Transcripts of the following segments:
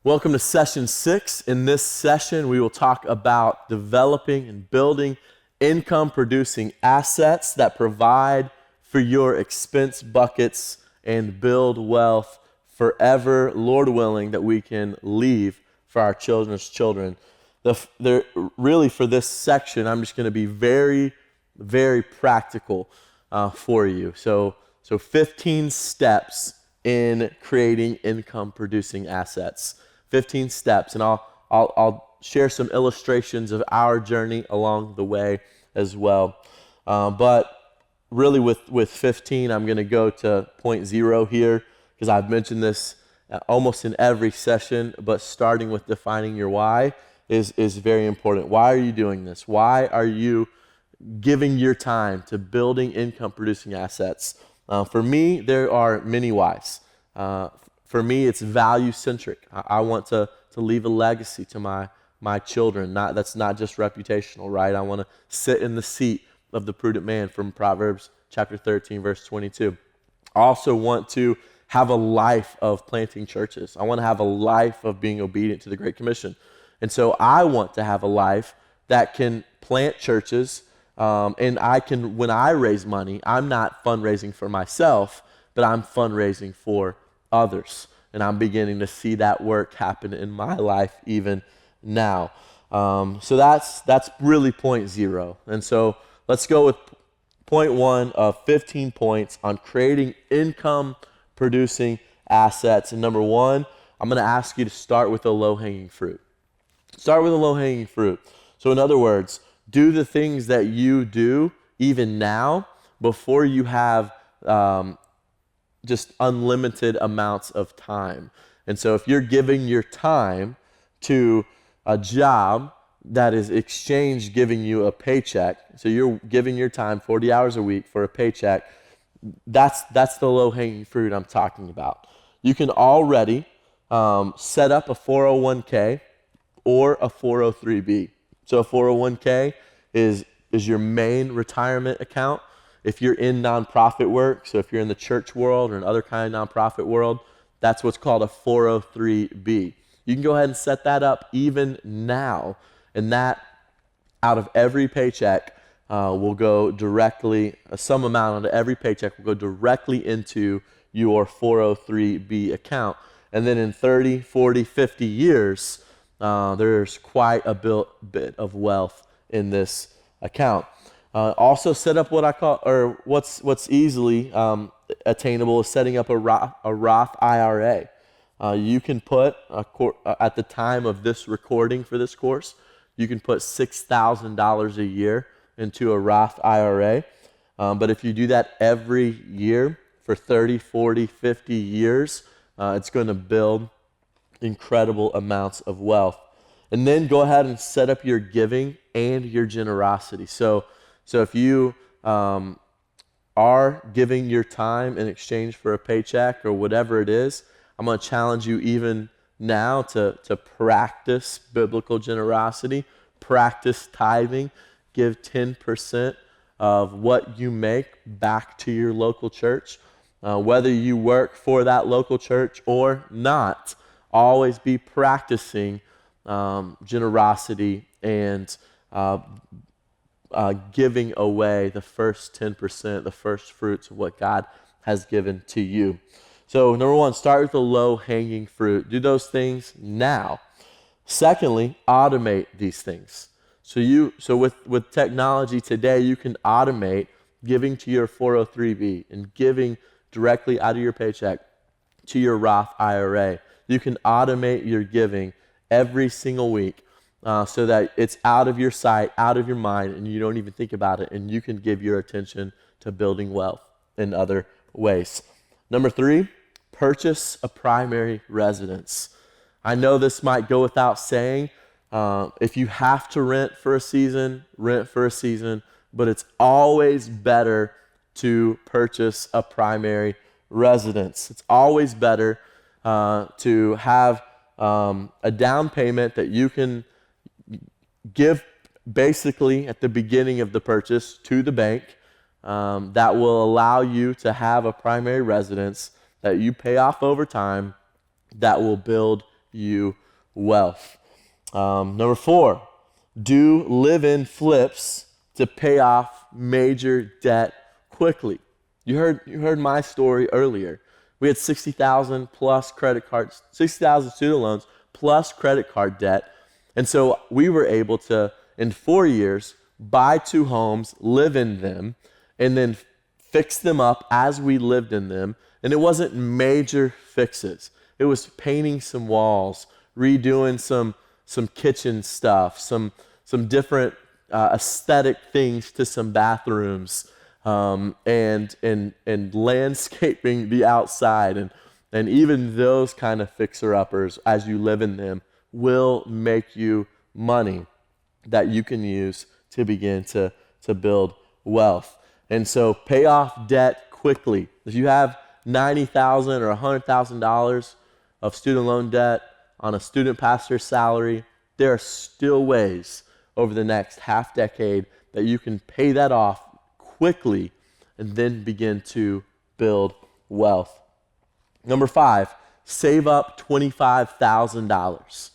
Welcome to session 6. In this session, we will talk about developing and building income-producing assets that provide for your expense buckets and build wealth forever, Lord willing, that we can leave for our children's children. Really, for this section, I'm just going to be very, very practical for you. So 15 steps in creating income-producing assets. 15 steps, and I'll share some illustrations of our journey along the way as well. But really with 15, I'm going to go to point 0 here because I've mentioned this almost in every session, but starting with defining your why is very important. Why are you doing this? Why are you giving your time to building income-producing assets? For me, there are many whys. For me, it's value-centric. I want to leave a legacy to my children. That's not just reputational, right? I want to sit in the seat of the prudent man from Proverbs chapter 13, verse 22. I also want to have a life of planting churches. I want to have a life of being obedient to the Great Commission. And so I want to have a life that can plant churches, and when I raise money, I'm not fundraising for myself, but I'm fundraising for others. And I'm beginning to see that work happen in my life even now. So that's really point 0. And so let's go with point 1 of 15 points on creating income-producing assets. And number 1, I'm going to ask you to start with the low-hanging fruit. Start with the low-hanging fruit. So in other words, do the things that you do even now before you have just unlimited amounts of time. And so if you're giving your time to a job that is exchanged giving you a paycheck, so you're giving your time 40 hours a week for a paycheck, that's the low-hanging fruit I'm talking about. You can already set up a 401k or a 403b. So a 401k is your main retirement account. If you're in nonprofit work, so if you're in the church world or in other kind of nonprofit world, that's what's called a 403b. You can go ahead and set that up even now, and that out of every paycheck will go directly, some amount out of every paycheck will go directly into your 403b account. And then in 30, 40, 50 years, there's quite a bit of wealth in this account. Also set up what I call, or what's easily attainable is setting up a Roth IRA. You can put, at the time of this recording for this course, you can put $6,000 a year into a Roth IRA. But if you do that every year for 30, 40, 50 years, it's going to build incredible amounts of wealth. And then go ahead and set up your giving and your generosity. So if you are giving your time in exchange for a paycheck or whatever it is, I'm going to challenge you even now to practice biblical generosity, practice tithing, give 10% of what you make back to your local church. Whether you work for that local church or not, always be practicing generosity and giving away the first 10%, the first fruits of what God has given to you. So number 1, start with the low-hanging fruit. Do those things now. Secondly, automate these things. So with technology today, you can automate giving to your 403b and giving directly out of your paycheck to your Roth IRA. You can automate your giving every single week so that it's out of your sight, out of your mind, and you don't even think about it, and you can give your attention to building wealth in other ways. Number 3, purchase a primary residence. I know this might go without saying. If you have to rent for a season, rent for a season, but it's always better to purchase a primary residence. It's always better to have a down payment that you can give basically at the beginning of the purchase to the bank that will allow you to have a primary residence that you pay off over time that will build you wealth. Number 4, do live-in flips to pay off major debt quickly. You heard my story earlier. We had 60,000 plus credit cards, 60,000 student loans plus credit card debt. And so we were able to, in 4 years, buy 2 homes, live in them, and then fix them up as we lived in them. And it wasn't major fixes. It was painting some walls, redoing some kitchen stuff, some different aesthetic things to some bathrooms, and landscaping the outside, and even those kind of fixer-uppers as you live in them will make you money that you can use to begin to build wealth. And so pay off debt quickly. If you have $90,000 or $100,000 of student loan debt on a student pastor's salary, there are still ways over the next half decade that you can pay that off quickly and then begin to build wealth. Number 5, save up $25,000.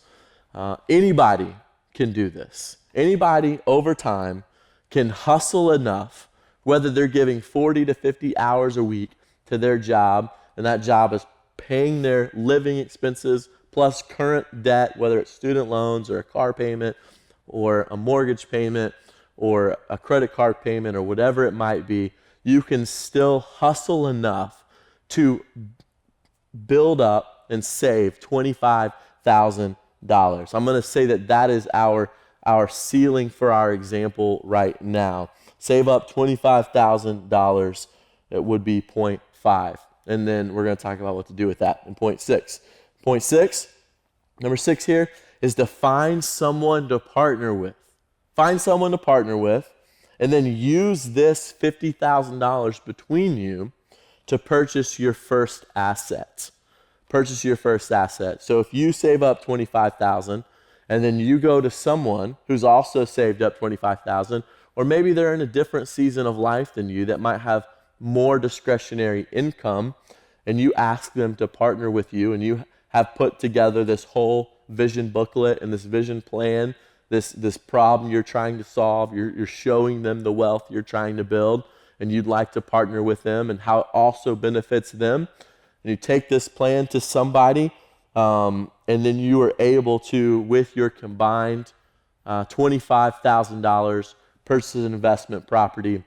Anybody can do this. Anybody over time can hustle enough, whether they're giving 40 to 50 hours a week to their job, and that job is paying their living expenses plus current debt, whether it's student loans or a car payment or a mortgage payment or a credit card payment or whatever it might be. You can still hustle enough to build up and save $25,000. I'm going to say that is our ceiling for our example right now. Save up $25,000. It would be 0.5. And then we're going to talk about what to do with that in 0.6. Number 6 here is to find someone to partner with. Find someone to partner with, and then use this $50,000 between you to purchase your first asset. Purchase your first asset. So if you save up $25,000, and then you go to someone who's also saved up $25,000, or maybe they're in a different season of life than you that might have more discretionary income, and you ask them to partner with you, and you have put together this whole vision booklet and this vision plan, this problem you're trying to solve. You're showing them the wealth you're trying to build, and you'd like to partner with them and how it also benefits them. And you take this plan to somebody, and then you are able to, with your combined $25,000, purchase an investment property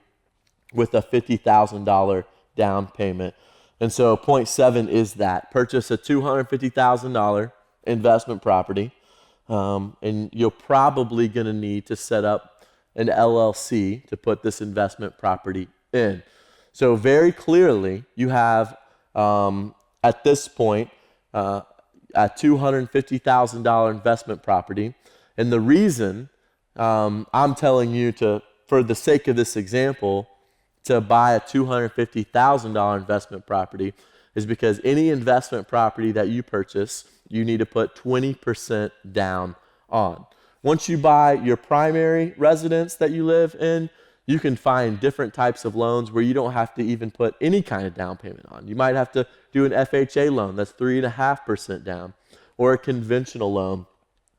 with a $50,000 down payment. And so 0.7 is that. Purchase a $250,000 investment property, and you're probably going to need to set up an LLC to put this investment property in. So very clearly, you have, at this point, a $250,000 investment property. And the reason I'm telling you to, for the sake of this example, to buy a $250,000 investment property is because any investment property that you purchase, you need to put 20% down on. Once you buy your primary residence that you live in, you can find different types of loans where you don't have to even put any kind of down payment on. You might have to do an FHA loan that's 3.5% down, or a conventional loan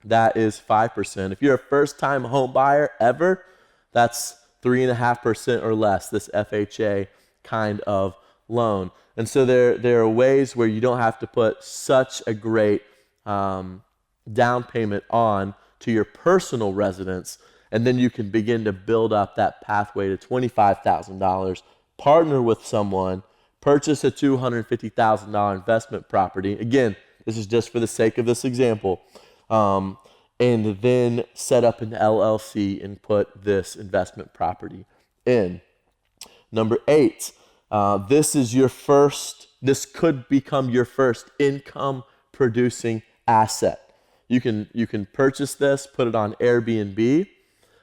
that is 5%. If you're a first-time home buyer ever, that's 3.5% or less, this FHA kind of loan. And so there are ways where you don't have to put such a great down payment on to your personal residence, and then you can begin to build up that pathway to $25,000, partner with someone, purchase a $250,000 investment property. Again, this is just for the sake of this example. And then set up an LLC and put this investment property in. Number 8, this could become your first income producing asset. You can purchase this, put it on Airbnb,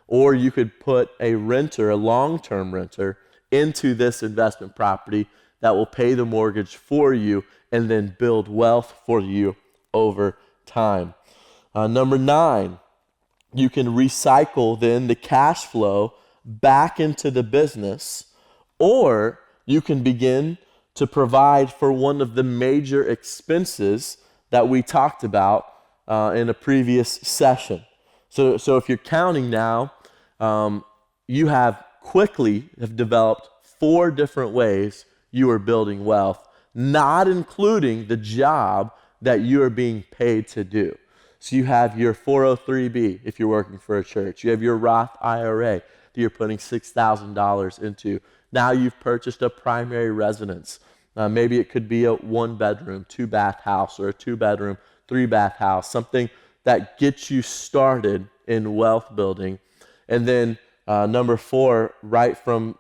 or you could put a long-term renter, into this investment property that will pay the mortgage for you and then build wealth for you over time. Number 9, you can recycle then the cash flow back into the business, or you can begin to provide for one of the major expenses that we talked about in a previous session. So if you're counting now, you have developed 4 different ways you are building wealth, not including the job that you are being paid to do. So you have your 403B if you're working for a church. You have your Roth IRA that you're putting $6,000 into. Now you've purchased a primary residence. Maybe it could be a 1-bedroom, 2-bath house, or a 2-bedroom, 3-bath house, something that gets you started in wealth building. And then number 4, right from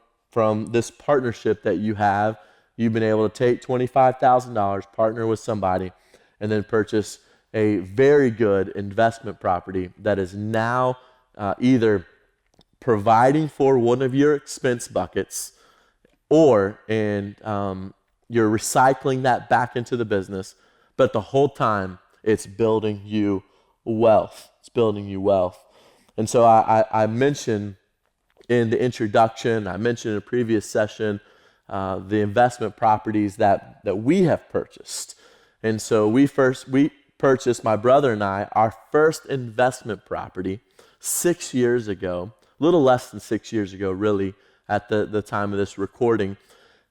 this partnership that you have, you've been able to take $25,000, partner with somebody, and then purchase a very good investment property that is now either providing for one of your expense buckets, or you're recycling that back into the business, but the whole time it's building you wealth. It's building you wealth. And so I mentioned in the introduction, I mentioned in a previous session, the investment properties that we have purchased. And so we purchased, my brother and I, our first investment property 6 years ago, a little less than 6 years ago, really, at the time of this recording.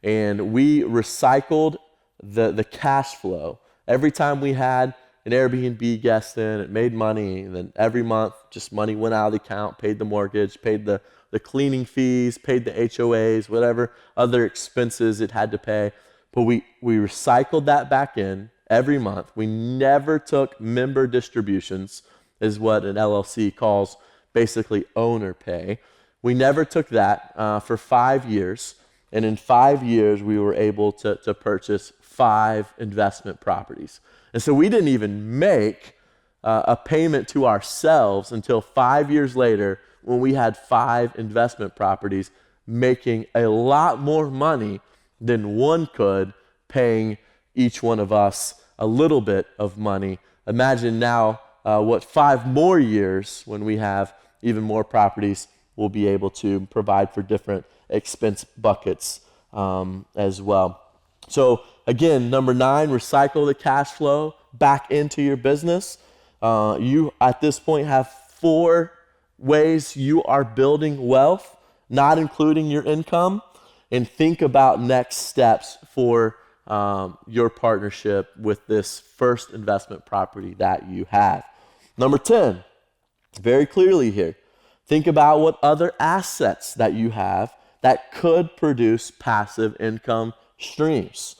And we recycled the cash flow. Every time we had an Airbnb guest in, it made money, and then every month just money went out of the account, paid the mortgage, paid the cleaning fees, paid the HOAs, whatever other expenses it had to pay. But we recycled that back in every month. We never took member distributions, is what an LLC calls basically owner pay. We never took that for 5 years. And in 5 years, we were able to purchase 5 investment properties. And so we didn't even make a payment to ourselves until 5 years later, when we had 5 investment properties, making a lot more money than one could, paying each one of us a little bit of money. Imagine now what 5 more years, when we have even more properties, we'll be able to provide for different expense buckets as well. So again, number 9, recycle the cash flow back into your business. You at this point have 4 ways you are building wealth, not including your income. And think about next steps for your partnership with this first investment property that you have. Number 10, very clearly here, think about what other assets that you have that could produce passive income streams.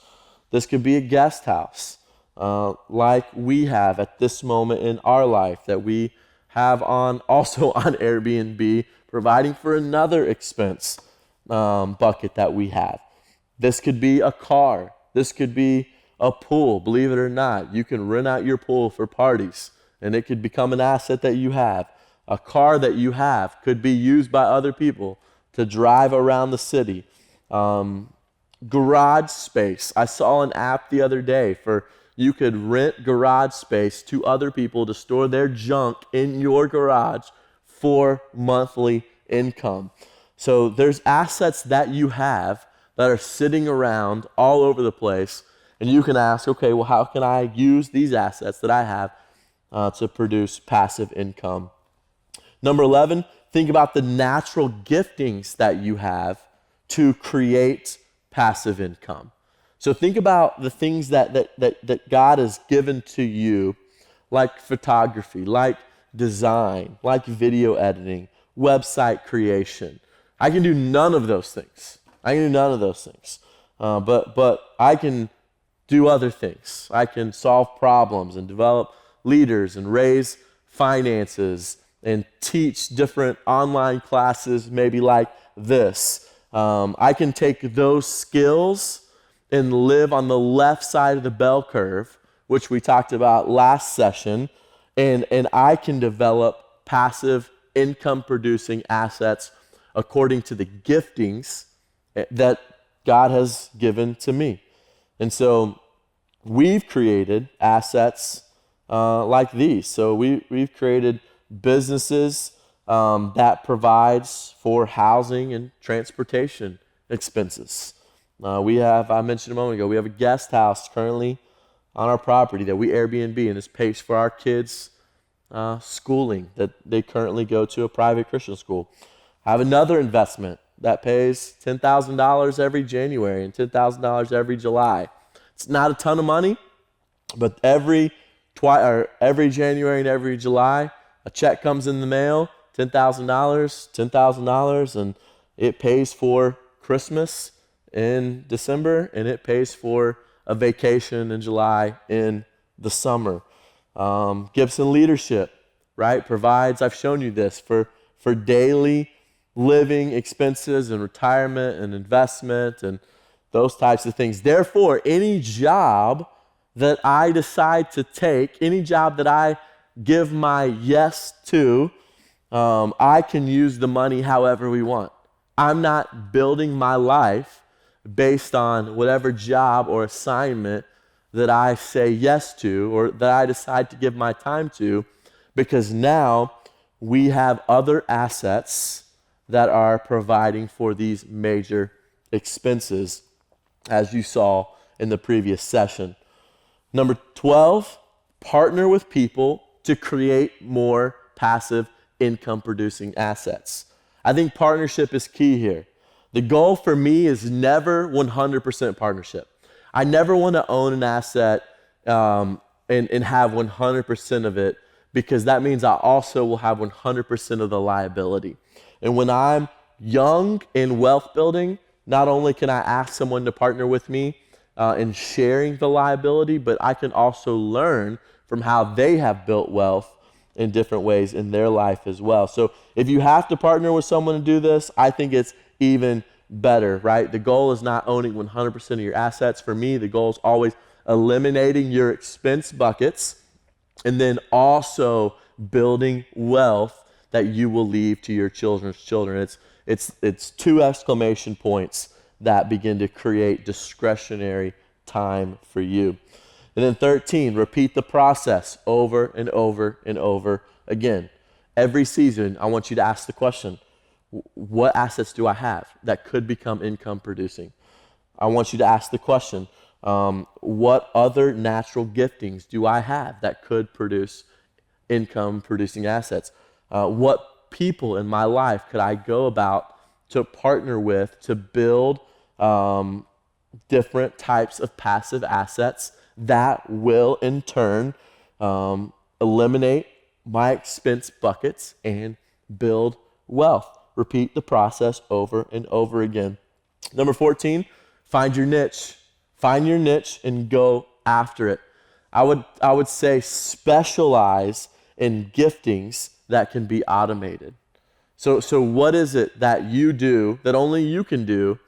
This could be a guest house, like we have at this moment in our life, that we have also on Airbnb, providing for another expense bucket that we have. This could be a car. This could be a pool. Believe it or not, you can rent out your pool for parties, and it could become an asset that you have. A car that you have could be used by other people to drive around the city. Garage space. I saw an app the other day for you could rent garage space to other people to store their junk in your garage for monthly income. So there's assets that you have that are sitting around all over the place, and you can ask, okay, well, how can I use these assets that I have to produce passive income? Number 11, think about the natural giftings that you have to create passive income. So think about the things that God has given to you, like photography, like design, like video editing, website creation. I can do none of those things. But I can do other things. I can solve problems and develop leaders and raise finances and teach different online classes, maybe like this. I can take those skills and live on the left side of the bell curve, which we talked about last session, and I can develop passive income producing assets according to the giftings that God has given to me. And so we've created assets like these. So we've created businesses that provides for housing and transportation expenses. I mentioned a moment ago, we have a guest house currently on our property that we Airbnb, and this pays for our kids' schooling that they currently go to a private Christian school. I have another investment that pays $10,000 every January and $10,000 every July. It's not a ton of money, but every January and every July, a check comes in the mail, $10,000, and it pays for Christmas in December, and it pays for a vacation in July in the summer. Gibson Leadership, right, provides, I've shown you this, for daily living expenses and retirement and investment and those types of things. Therefore, any job that I decide to take, any job that I give my yes to, I can use the money however we want. I'm not building my life based on whatever job or assignment that I say yes to or that I decide to give my time to, because now we have other assets that are providing for these major expenses, as you saw in the previous session. Number 12, partner with people to create more passive income producing assets. I think partnership is key here. The goal for me is never 100% partnership. I never want to own an asset and have 100% of it, because that means I also will have 100% of the liability. And when I'm young in wealth building, not only can I ask someone to partner with me in sharing the liability, but I can also learn from how they have built wealth in different ways in their life as well. So if you have to partner with someone to do this, I think it's even better, right? The goal is not owning 100% of your assets. For me, the goal is always eliminating your expense buckets and then also building wealth that you will leave to your children's children. It's two exclamation points that begin to create discretionary time for you. And then 13, repeat the process over and over and over again. Every season, I want you to ask the question, what assets do I have that could become income producing? I want you to ask the question, what other natural giftings do I have that could produce income producing assets? What people in my life could I go about to partner with to build different types of passive assets that will in turn eliminate my expense buckets and build wealth? Repeat the process over and over again. Number 14, find your niche. Find your niche and go after it. I would say specialize in giftings that can be automated. So what is it that you do that only you can do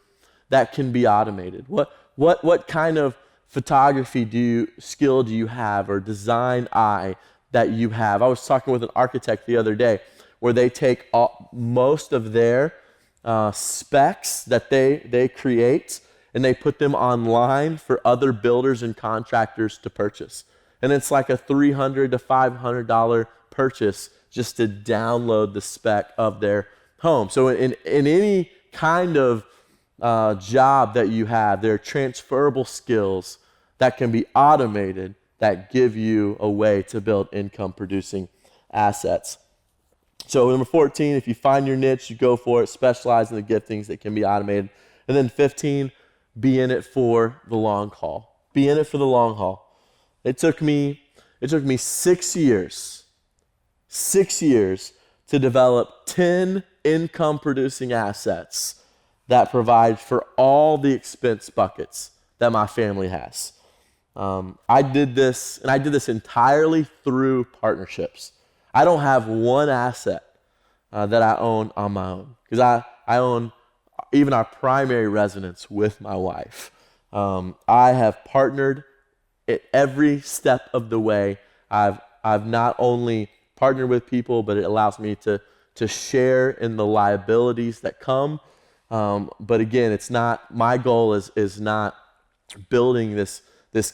that can be automated? What kind of photography skill do you have, or design eye that you have? I was talking with an architect the other day where they take most of their specs that they create and they put them online for other builders and contractors to purchase. And it's like a $300 to $500 purchase just to download the spec of their home. So in any kind of job that you have, there are transferable skills that can be automated that give you a way to build income producing assets. So number 14, if you find your niche, you go for it. Specialize in the giftings that can be automated. And then 15, be in it for the long haul. Be in it for the long haul. It took me 6 years to develop 10 income producing assets that provide for all the expense buckets that my family has. I did this entirely through partnerships. I don't have one asset that I own on my own, because I own even our primary residence with my wife. I have partnered at every step of the way. I've not only partnered with people, but it allows me to share in the liabilities that come. But again, it's not, my goal is not building this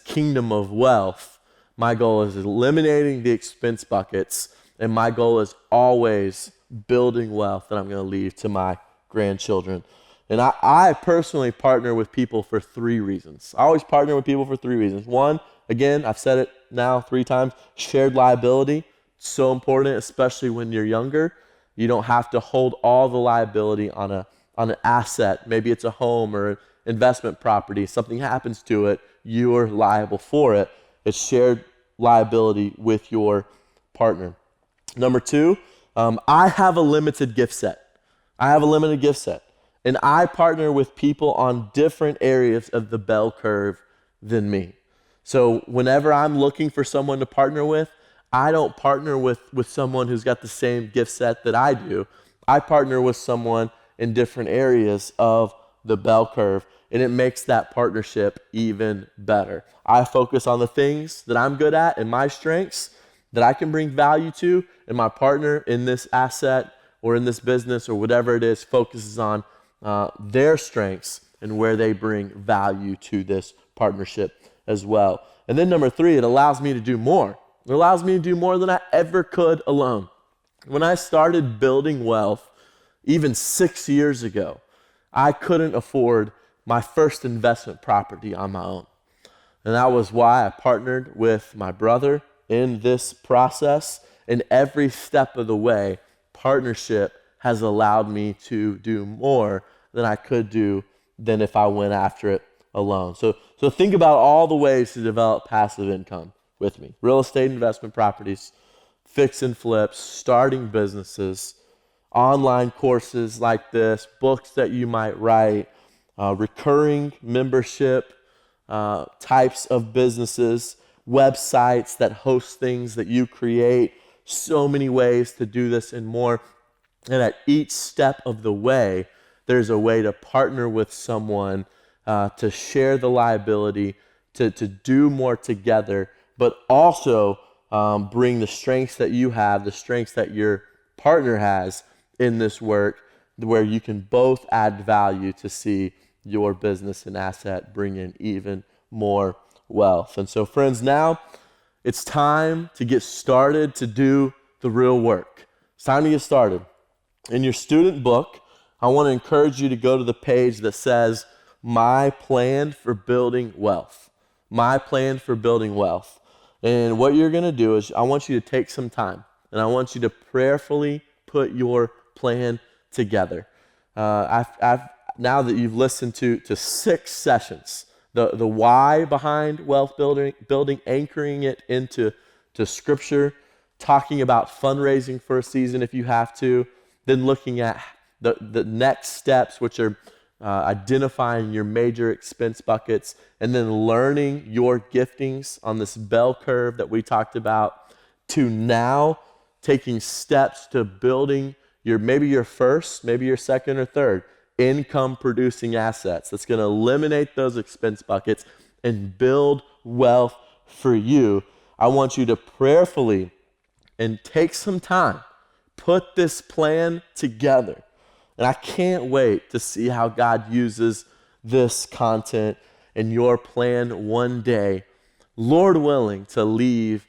kingdom of wealth. My goal is eliminating the expense buckets, and my goal is always building wealth that I'm going to leave to my grandchildren. And I personally partner with people for 3 reasons. I always partner with people for 3 reasons. One, again, I've said it now 3 times, shared liability. So important, especially when you're younger. You don't have to hold all the liability on an asset. Maybe it's a home or investment property. Something happens to it, you're liable for it. It's shared liability with your partner. Number two, I have a limited gift set. I have a limited gift set. And I partner with people on different areas of the bell curve than me. So whenever I'm looking for someone to partner with, I don't partner with someone who's got the same gift set that I do. I partner with someone in different areas of the bell curve, and it makes that partnership even better. I focus on the things that I'm good at and my strengths that I can bring value to, and my partner in this asset or in this business or whatever it is focuses on their strengths and where they bring value to this partnership as well. And then number three, it allows me to do more. It allows me to do more than I ever could alone. When I started building wealth, even 6 years ago, I couldn't afford my first investment property on my own. And that was why I partnered with my brother in this process. And every step of the way, partnership has allowed me to do more than I could do than if I went after it alone. So think about all the ways to develop passive income with me. Real estate investment properties, fix and flips, starting businesses, online courses like this, books that you might write, recurring membership types of businesses, websites that host things that you create, so many ways to do this and more. And at each step of the way, there's a way to partner with someone to share the liability, to do more together, but also bring the strengths that you have, the strengths that your partner has in this work, where you can both add value to see your business and asset bring in even more wealth. And so, friends, now it's time to get started to do the real work. It's time to get started. In your student book, I want to encourage you to go to the page that says, My Plan for Building Wealth. My Plan for Building Wealth. And what you're going to do is I want you to take some time, and I want you to prayerfully put your plan together. Now that you've listened to 6 sessions, the why behind wealth building, anchoring it into Scripture, talking about fundraising for a season if you have to, then looking at the next steps, which are identifying your major expense buckets, and then learning your giftings on this bell curve that we talked about, to now taking steps to building maybe your first, maybe your second or third income producing assets that's going to eliminate those expense buckets and build wealth for you. I want you to prayerfully and take some time, put this plan together. And I can't wait to see how God uses this content and your plan one day, Lord willing, to leave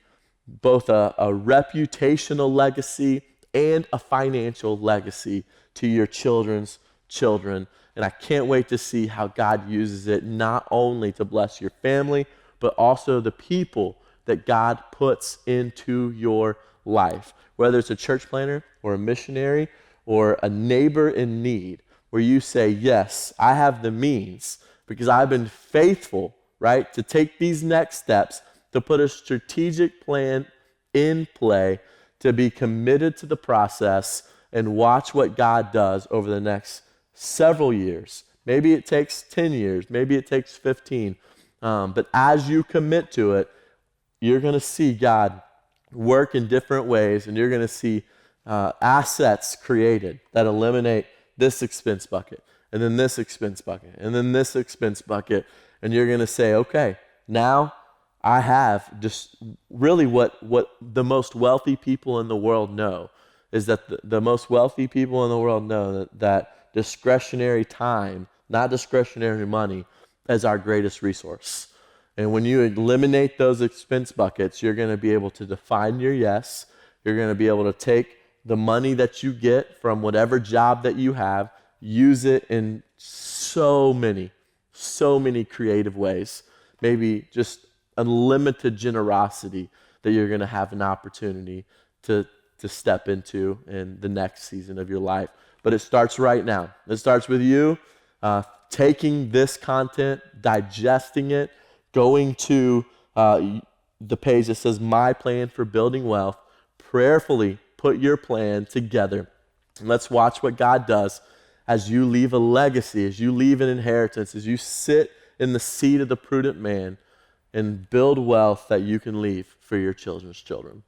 both a reputational legacy and a financial legacy to your children's children. And I can't wait to see how God uses it not only to bless your family, but also the people that God puts into your life, whether it's a church planner or a missionary or a neighbor in need, where you say, yes, I have the means because I've been faithful, right, to take these next steps, to put a strategic plan in play, to be committed to the process and watch what God does over the next several years. Maybe it takes 10 years, maybe it takes 15. But as you commit to it, you're going to see God work in different ways, and you're going to see assets created that eliminate this expense bucket, and then this expense bucket, and then this expense bucket. And you're going to say, okay, now I have just really what the most wealthy people in the world know is that the most wealthy people in the world know that discretionary time, not discretionary money, is our greatest resource. And when you eliminate those expense buckets, you're going to be able to define your yes. You're going to be able to take the money that you get from whatever job that you have, use it in so many creative ways. Maybe just unlimited generosity that you're going to have an opportunity to step into in the next season of your life. But it starts right now. It starts with you taking this content, digesting it, going to the page that says My Plan for Building Wealth, prayerfully put your plan together. And let's watch what God does as you leave a legacy, as you leave an inheritance, as you sit in the seat of the prudent man and build wealth that you can leave for your children's children.